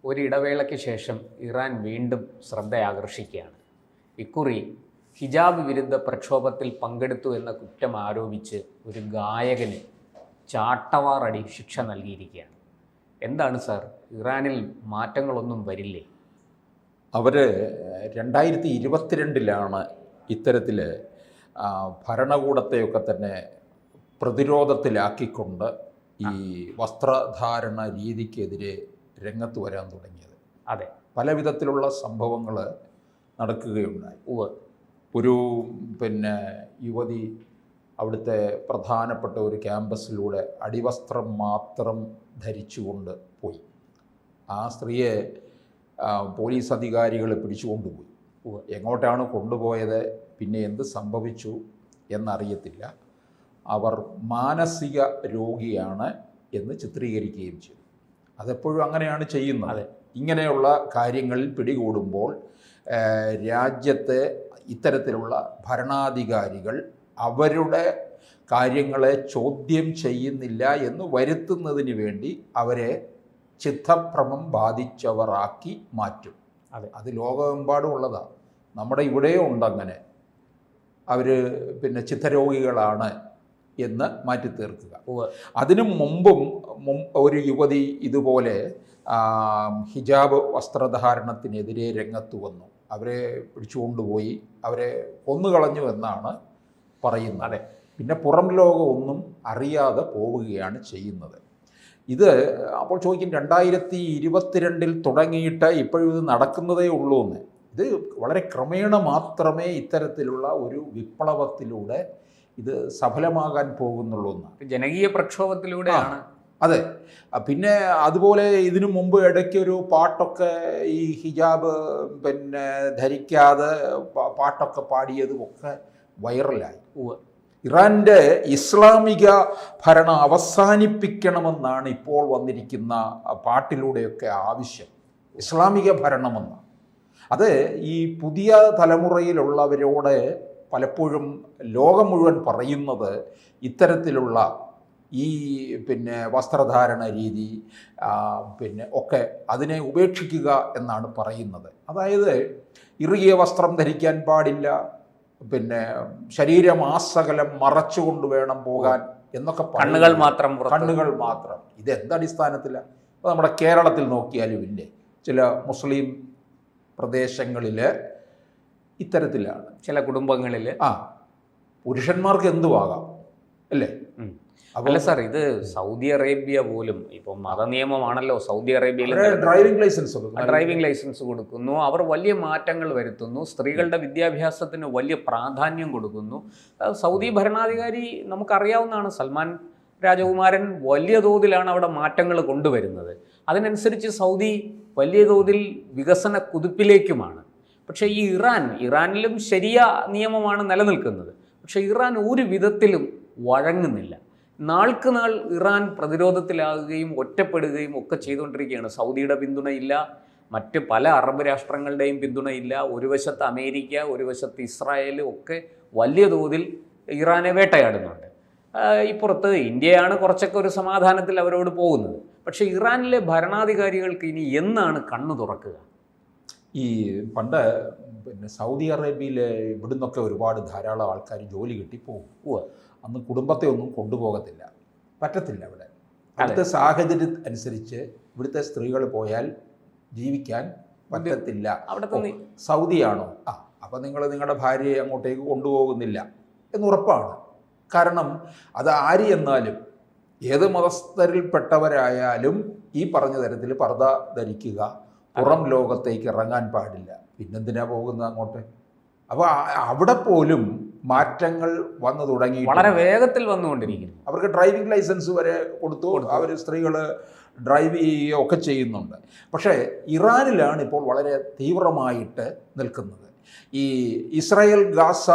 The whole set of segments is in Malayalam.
ഒരിടവേളയ്ക്ക് ശേഷം ഇറാൻ വീണ്ടും ശ്രദ്ധയാകർഷിക്കുകയാണ്. ഇക്കുറി ഹിജാബ് വിരുദ്ധ പ്രക്ഷോഭത്തിൽ പങ്കെടുത്തു എന്ന കുറ്റം ആരോപിച്ച് ഒരു ഗായകന് ചാട്ടവാറടി ശിക്ഷ നൽകിയിരിക്കുകയാണ്. എന്താണ് സാർ, ഇറാനിൽ മാറ്റങ്ങളൊന്നും വരില്ലേ? അവർ 2022 ഇത്തരത്തിൽ ഭരണകൂടത്തെയൊക്കെ തന്നെ പ്രതിരോധത്തിലാക്കിക്കൊണ്ട് ഈ വസ്ത്രധാരണ രീതിക്കെതിരെ രംഗത്ത് വരാൻ തുടങ്ങിയത്. അതെ, പല വിധത്തിലുള്ള സംഭവങ്ങൾ നടക്കുകയുണ്ടായി. ഒരു യുവതി അവിടുത്തെ പ്രധാനപ്പെട്ട ഒരു ക്യാമ്പസിലൂടെ അടിവസ്ത്രം മാത്രം ധരിച്ചുകൊണ്ട് പോയി. ആ സ്ത്രീയെ പോലീസ് അധികാരികൾ പിടിച്ചുകൊണ്ടുപോയി. എങ്ങോട്ടാണ് കൊണ്ടുപോയത്, പിന്നെ എന്ത് സംഭവിച്ചു എന്നറിയത്തില്ല. അവർ മാനസിക രോഗിയാണ് എന്ന് ചിത്രീകരിക്കുകയും ചെയ്തു. അതെപ്പോഴും അങ്ങനെയാണ് ചെയ്യുന്നത്. ഇങ്ങനെയുള്ള കാര്യങ്ങളിൽ പിടികൂടുമ്പോൾ രാജ്യത്തെ ഇത്തരത്തിലുള്ള ഭരണാധികാരികൾ അവരുടെ കാര്യങ്ങളെ ചോദ്യം ചെയ്യുന്നില്ല എന്ന് വരുത്തുന്നതിന് വേണ്ടി അവരെ ചിത്തഭ്രമം ബാധിച്ചവരാക്കി മാറ്റും. അത് ലോകമെമ്പാടും ഉള്ളതാണ്. നമ്മുടെ ഇവിടെയും ഉണ്ടങ്ങനെ. അവർ ചിത്തരോഗികളാണ് എന്ന് മാറ്റി തീർക്കുക. അതിനു മുമ്പും ഒരു യുവതി ഇതുപോലെ ഹിജാബ് വസ്ത്രധാരണത്തിനെതിരെ രംഗത്ത് വന്നു. അവരെ പിടിച്ചുകൊണ്ടുപോയി അവരെ കൊന്നുകളഞ്ഞു എന്നാണ് പറയുന്നത്. പിന്നെ പുറം ലോകം ഒന്നും അറിയാതെ പോവുകയാണ് ചെയ്യുന്നത്. ഇത് അപ്പോൾ ചോദിക്കും, 2022 തുടങ്ങിയിട്ട് ഇപ്പോഴും ഇത് നടക്കുന്നതേ ഉള്ളൂ എന്ന്. ഇത് വളരെ ക്രമേണ മാത്രമേ ഇത്തരത്തിലുള്ള ഒരു വിപ്ലവത്തിലൂടെ ഇത് സഫലമാകാൻ പോകുന്നുള്ളൂ എന്നാണ്. ജനകീയ പ്രക്ഷോഭത്തിലൂടെയാണ്. അതെ. പിന്നെ അതുപോലെ ഇതിനു മുമ്പ് ഇടയ്ക്കൊരു പാട്ടൊക്കെ ഈ ഹിജാബ് ധരിക്കാതെ പാട്ടൊക്കെ പാടിയതും ഒക്കെ വൈറലായി. ഇറാൻ്റെ ഇസ്ലാമിക ഭരണം അവസാനിപ്പിക്കണമെന്നാണ് ഇപ്പോൾ വന്നിരിക്കുന്ന പാട്ടിലൂടെയൊക്കെ ആവശ്യം. ഇസ്ലാമിക ഭരണമെന്ന്. അത് ഈ പുതിയ തലമുറയിലുള്ളവരോട് പലപ്പോഴും ലോകം മുഴുവൻ പറയുന്നത് ഇത്തരത്തിലുള്ള ഈ വസ്ത്രധാരണ രീതി ഒക്കെ അതിനെ ഉപേക്ഷിക്കുക എന്നാണ് പറയുന്നത്. അതായത് ഇറുകിയ വസ്ത്രം ധരിക്കാൻ പാടില്ല, ശരീരമാസകലം മറച്ചുകൊണ്ട് വേണം പോകാൻ എന്നൊക്കെ. കണ്ണുകൾ മാത്രം. ഇത് എന്തടിസ്ഥാനത്തിലാണ്? അപ്പോൾ നമ്മുടെ കേരളത്തിൽ നോക്കിയാലും ഇല്ലേ, ചില മുസ്ലിം പ്രദേശങ്ങളിൽ ഇത്തരത്തിലാണ്. ചില കുടുംബങ്ങളിൽ പുരുഷന്മാർക്ക് എന്തുവാകാം അല്ലേ? അല്ല സാർ, ഇത് സൗദി അറേബ്യ പോലും ഇപ്പോൾ മതനിയമമാണല്ലോ. സൗദി അറേബ്യയിൽ ഡ്രൈവിംഗ് ലൈസൻസ് കൊടുക്കുന്നു. അവർ വലിയ മാറ്റങ്ങൾ വരുത്തുന്നു. സ്ത്രീകളുടെ വിദ്യാഭ്യാസത്തിന് വലിയ പ്രാധാന്യം കൊടുക്കുന്നു. സൗദി ഭരണാധികാരി നമുക്കറിയാവുന്നതാണ്, സൽമാൻ രാജകുമാരൻ വലിയ തോതിലാണ് അവിടെ മാറ്റങ്ങൾ കൊണ്ടുവരുന്നത്. അതിനനുസരിച്ച് സൗദി വലിയ തോതിൽ വികസന കുതിപ്പിലേക്കുമാണ്. പക്ഷേ ഈ ഇറാനിലും ശരിയ നിയമമാണ് നിലനിൽക്കുന്നത്. പക്ഷേ ഇറാൻ ഒരു വിധത്തിലും വഴങ്ങുന്നില്ല. നാൾക്ക് നാൾ ഇറാൻ പ്രതിരോധത്തിലാകുകയും ഒറ്റപ്പെടുകയും ഒക്കെ ചെയ്തുകൊണ്ടിരിക്കുകയാണ്. സൗദിയുടെ പിന്തുണയില്ല, മറ്റ് പല അറബ് രാഷ്ട്രങ്ങളുടെയും പിന്തുണയില്ല. ഒരു വശത്ത് അമേരിക്ക, ഒരു വശത്ത് ഇസ്രായേൽ ഒക്കെ വലിയ തോതിൽ ഇറാനെ വേട്ടയാടുന്നുണ്ട്. ഇപ്പുറത്ത് ഇന്ത്യയാണ് കുറച്ചൊക്കെ ഒരു സമാധാനത്തിൽ അവരോട് പോകുന്നത്. പക്ഷേ ഇറാനിലെ ഭരണാധികാരികൾക്ക് ഇനി എന്നാണ് കണ്ണു തുറക്കുക? ഈ പണ്ട് സൗദി അറേബ്യയിൽ ഇവിടുന്നൊക്കെ ധാരാളം ആൾക്കാർ ജോലി കിട്ടി പോകും. അന്ന് കുടുംബത്തെ ഒന്നും കൊണ്ടുപോകത്തില്ല, പറ്റത്തില്ല. അവിടുത്തെ സാഹചര്യം അനുസരിച്ച് ഇവിടുത്തെ സ്ത്രീകൾ പോയാൽ ജീവിക്കാൻ പറ്റത്തില്ല. സൗദിയാണോ? അപ്പം നിങ്ങൾ നിങ്ങളുടെ ഭാര്യയെ അങ്ങോട്ടേക്ക് കൊണ്ടുപോകുന്നില്ല എന്നുറപ്പാണ്. കാരണം അത് ആര് എന്നാലും ഏത് മതസ്ഥരിൽപ്പെട്ടവരായാലും ഈ പറഞ്ഞ തരത്തിൽ പർദ്ദ ധരിക്കുക, പുറം ലോകത്തേക്ക് ഇറങ്ങാൻ പാടില്ല. പിന്നെന്തിനാ പോകുന്നത് അങ്ങോട്ട്? അപ്പോൾ അവിടെ പോലും മാറ്റങ്ങൾ വന്നു തുടങ്ങി, വളരെ വേഗത്തിൽ വന്നുകൊണ്ടിരിക്കുന്നു. അവർക്ക് ഡ്രൈവിംഗ് ലൈസൻസ് വരെ കൊടുത്തു. അവർ സ്ത്രീകൾ ഡ്രൈവ് ചെയ്യുകയോ ഒക്കെ ചെയ്യുന്നുണ്ട്. പക്ഷേ ഇറാനിലാണ് ഇപ്പോൾ വളരെ തീവ്രമായിട്ട് നിൽക്കുന്നത്. ഈ ഇസ്രായേൽ ഗാസ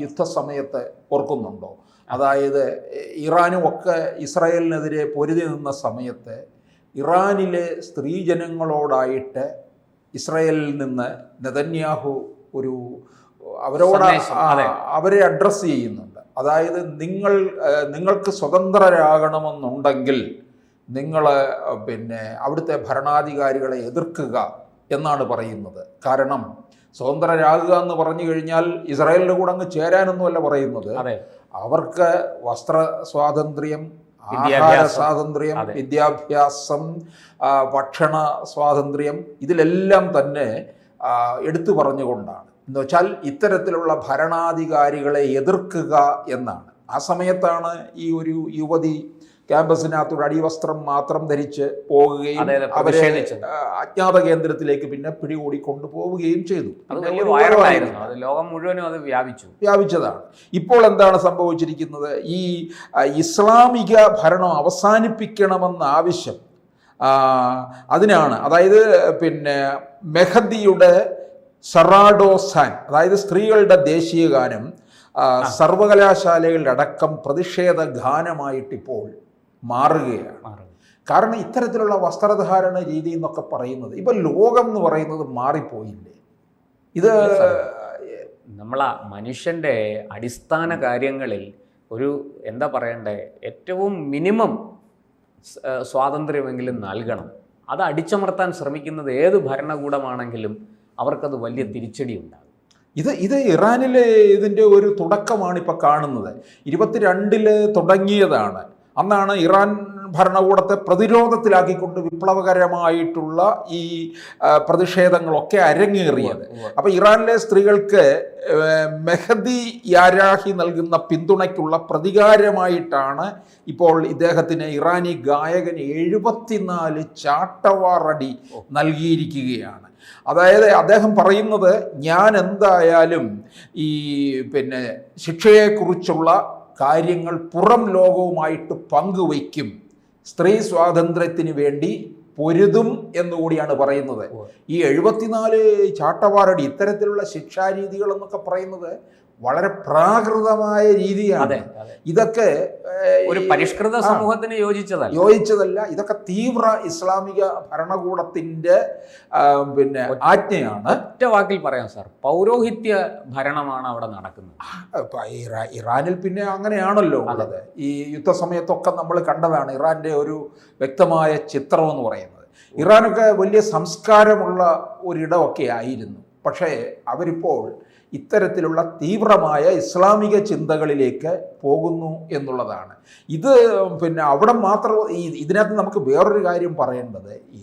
യുദ്ധസമയത്ത് ഓർക്കുന്നുണ്ടോ? അതായത് ഇറാനും ഒക്കെ ഇസ്രായേലിനെതിരെ പൊരുതി നിന്ന സമയത്ത് ഇറാനിലെ സ്ത്രീജനങ്ങളോടായിട്ട് ഇസ്രായേലിൽ നിന്ന് നെതന്യാഹു അവരെ അഡ്രസ്സ് ചെയ്യുന്നുണ്ട്. അതായത് നിങ്ങൾക്ക് സ്വതന്ത്രരാകണമെന്നുണ്ടെങ്കിൽ നിങ്ങൾ പിന്നെ അവിടുത്തെ ഭരണാധികാരികളെ എതിർക്കുക എന്നാണ് പറയുന്നത്. കാരണം സ്വതന്ത്രരാകുക എന്ന് പറഞ്ഞു കഴിഞ്ഞാൽ ഇസ്രായേലിൻ്റെ കൂടെ അങ്ങ് ചേരാനൊന്നുമല്ല പറയുന്നത്. അവർക്ക് വസ്ത്ര സ്വാതന്ത്ര്യം, ആഹാര സ്വാതന്ത്ര്യം, വിദ്യാഭ്യാസം, ഭക്ഷണ സ്വാതന്ത്ര്യം, ഇതിലെല്ലാം തന്നെ എടുത്തു പറഞ്ഞുകൊണ്ടാണ്. എന്ന് വെച്ചാൽ ഇത്തരത്തിലുള്ള ഭരണാധികാരികളെ എതിർക്കുക എന്നാണ്. ആ സമയത്താണ് ഈ ഒരു യുവതി ക്യാമ്പസിനകത്തൂടെ അടിവസ്ത്രം മാത്രം ധരിച്ച് പോവുകയും അവരെ അജ്ഞാത കേന്ദ്രത്തിലേക്ക് പിന്നെ പിടികൂടി കൊണ്ടുപോവുകയും ചെയ്തു. ലോകം മുഴുവനും അത് വ്യാപിച്ചതാണ്. ഇപ്പോൾ എന്താണ് സംഭവിച്ചിരിക്കുന്നത്? ഈ ഇസ്ലാമിക ഭരണം അവസാനിപ്പിക്കണമെന്ന ആവശ്യം അതിനാണ്. അതായത് പിന്നെ മെഹദിയുടെ സറാഡോസാൻ, അതായത് സ്ത്രീകളുടെ ദേശീയ ഗാനം സർവകലാശാലകളിലടക്കം പ്രതിഷേധ ഗാനമായിട്ടിപ്പോൾ മാറുകയാണ്. കാരണം ഇത്തരത്തിലുള്ള വസ്ത്രധാരണ രീതി എന്നൊക്കെ പറയുന്നത് ഇപ്പം ലോകം എന്ന് പറയുന്നത് മാറിപ്പോയില്ലേ? ഇത് മനുഷ്യൻ്റെ അടിസ്ഥാന കാര്യങ്ങളിൽ ഒരു എന്താ പറയണ്ടേ, ഏറ്റവും മിനിമം സ്വാതന്ത്ര്യമെങ്കിലും നൽകണം. അത് അടിച്ചമർത്താൻ ശ്രമിക്കുന്നത് ഏത് ഭരണകൂടമാണെങ്കിലും അവർക്കത് വലിയ തിരിച്ചടി ഉണ്ടാകും. ഇത് ഇറാനിലെ ഇതിൻ്റെ ഒരു തുടക്കമാണ് ഇപ്പോൾ കാണുന്നത്. 22 തുടങ്ങിയതാണ്. അന്നാണ് ഇറാൻ ഭരണകൂടത്തെ പ്രതിരോധത്തിലാക്കിക്കൊണ്ട് വിപ്ലവകരമായിട്ടുള്ള ഈ പ്രതിഷേധങ്ങളൊക്കെ അരങ്ങേറിയത്. അപ്പോൾ ഇറാനിലെ സ്ത്രീകൾക്ക് മെഹദി യാരാഹി നൽകുന്ന പിന്തുണയ്ക്കുള്ള പ്രതികാരമായിട്ടാണ് ഇപ്പോൾ ഇദ്ദേഹത്തിന് ഇറാനി ഗായകൻ 74 ചാട്ടവാറടി നൽകിയിരിക്കുകയാണ്. അതായത് അദ്ദേഹം പറയുന്നത്, ഞാൻ എന്തായാലും ഈ പിന്നെ ശിക്ഷയെക്കുറിച്ചുള്ള കാര്യങ്ങൾ പുറം ലോകവുമായിട്ട് പങ്കുവയ്ക്കും, സ്ത്രീ സ്വാതന്ത്ര്യത്തിന് വേണ്ടി പൊരുതും എന്നുകൂടിയാണ് പറയുന്നത്. ഈ 74 ചാട്ടവാറടി, ഇത്തരത്തിലുള്ള ശിക്ഷാരീതികൾ എന്നൊക്കെ പറയുന്നത് വളരെ പ്രാകൃതമായ രീതിയാണ്. ഇതൊക്കെ ഒരു പരിഷ്കൃത സമൂഹത്തിന് യോജിച്ചതല്ല. ഇതൊക്കെ തീവ്ര ഇസ്ലാമിക ഭരണകൂടത്തിന്റെ പിന്നെ ആജ്ഞയാണ്. ഒറ്റ വാക്കിൽ പറയാം സാർ, പൗരോഹിത്യ ഭരണമാണ് അവിടെ നടക്കുന്നത്. ഇറാനിൽ പിന്നെ അങ്ങനെയാണല്ലോ ഉള്ളത്. ഈ യുദ്ധസമയത്തൊക്കെ നമ്മൾ കണ്ടതാണ് ഇറാന്റെ ഒരു വ്യക്തമായ ചിത്രം എന്ന് പറയുന്നത്. ഇറാനൊക്കെ വലിയ സംസ്കാരമുള്ള ഒരിടമൊക്കെ ആയിരുന്നു. പക്ഷേ അവരിപ്പോൾ ഇത്തരത്തിലുള്ള തീവ്രമായ ഇസ്ലാമിക ചിന്തകളിലേക്ക് പോകുന്നു എന്നുള്ളതാണ്. ഇത് പിന്നെ അവിടെ മാത്രം ഇതിനകത്ത് നമുക്ക് വേറൊരു കാര്യം പറയേണ്ടത്, ഈ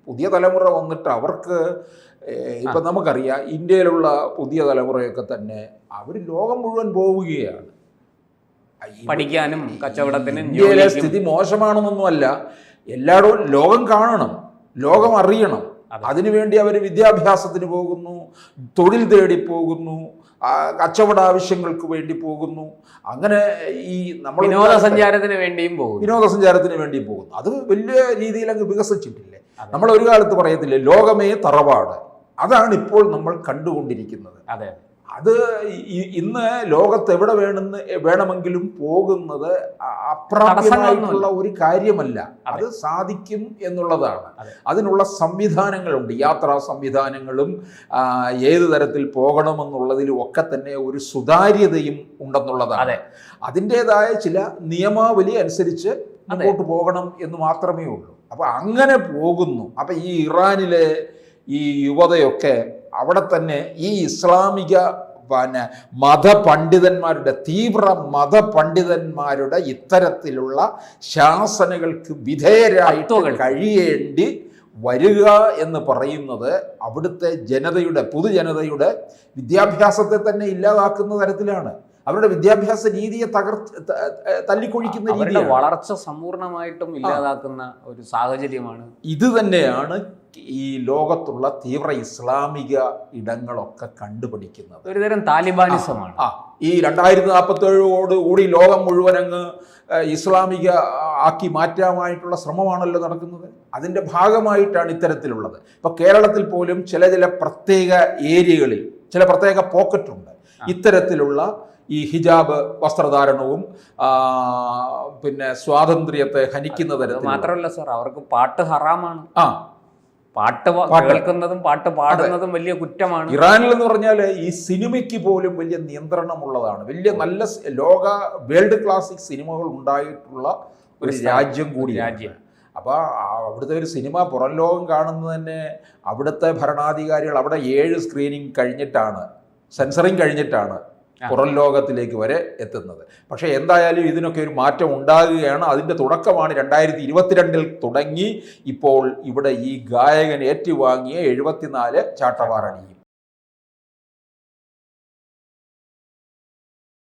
പുതിയ തലമുറ വന്നിട്ട് അവർക്ക് ഇപ്പം നമുക്കറിയാം, ഇന്ത്യയിലുള്ള പുതിയ തലമുറയൊക്കെ തന്നെ അവർ ലോകം മുഴുവൻ പോവുകയാണ് പഠിക്കാനും കച്ചവടത്തിനും. ഇന്ത്യയിലെ സ്ഥിതി മോശമാണെന്നൊന്നുമല്ല, എല്ലായിടവും ലോകം കാണണം, ലോകം അറിയണം. അതിനുവേണ്ടി അവർ വിദ്യാഭ്യാസത്തിന് പോകുന്നു, തൊഴിൽ തേടി പോകുന്നു, കച്ചവട ആവശ്യങ്ങൾക്ക് വേണ്ടി പോകുന്നു. അങ്ങനെ ഈ നമ്മൾ വിനോദസഞ്ചാരത്തിന് വേണ്ടിയും പോകുന്നു. അത് വലിയ രീതിയിൽ അങ്ങ് വികസിച്ചിട്ടില്ലേ? നമ്മൾ ഒരു കാലത്ത് പറയത്തില്ലേ, ലോകമേ തറവാട്. അതാണ് ഇപ്പോൾ നമ്മൾ കണ്ടുകൊണ്ടിരിക്കുന്നത്. അത് ഇന്ന് ലോകത്ത് എവിടെ വേണമെങ്കിലും പോകുന്നത് അപ്രാപ്യമായിട്ടുള്ള ഒരു കാര്യമല്ല. അത് സാധിക്കും എന്നുള്ളതാണ്. അതിനുള്ള സംവിധാനങ്ങളുണ്ട്, യാത്രാ സംവിധാനങ്ങളും ഏത് തരത്തിൽ പോകണമെന്നുള്ളതിലും ഒക്കെ തന്നെ ഒരു സുതാര്യതയും ഉണ്ടെന്നുള്ളതാണ്. അതിൻ്റെതായ ചില നിയമാവലി അനുസരിച്ച് മുമ്പോട്ട് പോകണം എന്ന് മാത്രമേ ഉള്ളൂ. അപ്പം അങ്ങനെ പോകുന്നു. അപ്പം ഈ ഇറാനിലെ ഈ യുവതയൊക്കെ അവിടെ തന്നെ ഈ ഇസ്ലാമിക മതപണ്ഡിതന്മാരുടെ, തീവ്ര മതപണ്ഡിതന്മാരുടെ ഇത്തരത്തിലുള്ള ശാസനകൾക്ക് വിധേയരായിട്ട് കഴിയേണ്ടി വരിക എന്ന് പറയുന്നത് അവിടുത്തെ പൊതുജനതയുടെ വിദ്യാഭ്യാസത്തെ തന്നെ ഇല്ലാതാക്കുന്ന തരത്തിലാണ്. അവരുടെ വിദ്യാഭ്യാസ രീതിയെ തല്ലിക്കൊഴിക്കുന്ന രീതിയാണ്. വളർച്ച സമ്പൂർണ്ണമായിട്ടും ഇല്ലാതാക്കുന്ന ഒരു സാഹചര്യമാണ്. ഇത് തന്നെയാണ് ഈ ലോകത്തുള്ള തീവ്ര ഇസ്ലാമിക ഇടങ്ങളൊക്കെ കണ്ടുപിടിക്കുന്നത്. ഒരുതരം താലിബാനിസമാണ്. ഈ 2047 കൂടി ലോകം മുഴുവൻ അങ്ങ് ഇസ്ലാമിക ആക്കി മാറ്റാനായിട്ടുള്ള ശ്രമമാണല്ലോ നടക്കുന്നത്. അതിൻ്റെ ഭാഗമായിട്ടാണ് ഇത്തരത്തിലുള്ളത്. ഇപ്പോൾ കേരളത്തിൽ പോലും ചില പ്രത്യേക ഏരിയകളിൽ ചില പ്രത്യേക പോക്കറ്റുണ്ട് ഇത്തരത്തിലുള്ള ഈ ഹിജാബ് വസ്ത്രധാരണവും പിന്നെ സ്വാതന്ത്ര്യത്തെ ഹനിക്കുന്ന തരത്തിൽ. മാത്രമല്ല സാർ, അവർക്ക് പാട്ട് ഹറാമാണ്. പാട്ട് കേൾക്കുന്നതും പാട്ട് പാടുന്നതും വലിയ കുറ്റമാണ്. ഇറാനിൽ എന്ന് പറഞ്ഞാൽ ഈ സിനിമയ്ക്ക് പോലും വലിയ നിയന്ത്രണമുള്ളതാണ്. വലിയ നല്ല വേൾഡ് ക്ലാസിക് സിനിമകൾ ഉണ്ടായിട്ടുള്ള ഒരു രാജ്യം കൂടി. അപ്പോൾ അവിടുത്തെ ഒരു സിനിമ പുറം ലോകം കാണുന്നത് തന്നെ അവിടുത്തെ ഭരണാധികാരികൾ അവിടെ 7 സ്ക്രീനിങ് കഴിഞ്ഞിട്ടാണ്, സെൻസറിങ് കഴിഞ്ഞിട്ടാണ് പുറം ലോകത്തിലേക്ക് വരെ എത്തുന്നത്. പക്ഷേ എന്തായാലും ഇതിനൊക്കെ ഒരു മാറ്റം ഉണ്ടാകുകയാണ്. അതിൻ്റെ തുടക്കമാണ് 2022 തുടങ്ങി ഇപ്പോൾ ഇവിടെ ഈ ഗായകൻ ഏറ്റുവാങ്ങിയ 74 ചാട്ടവാറടിയും.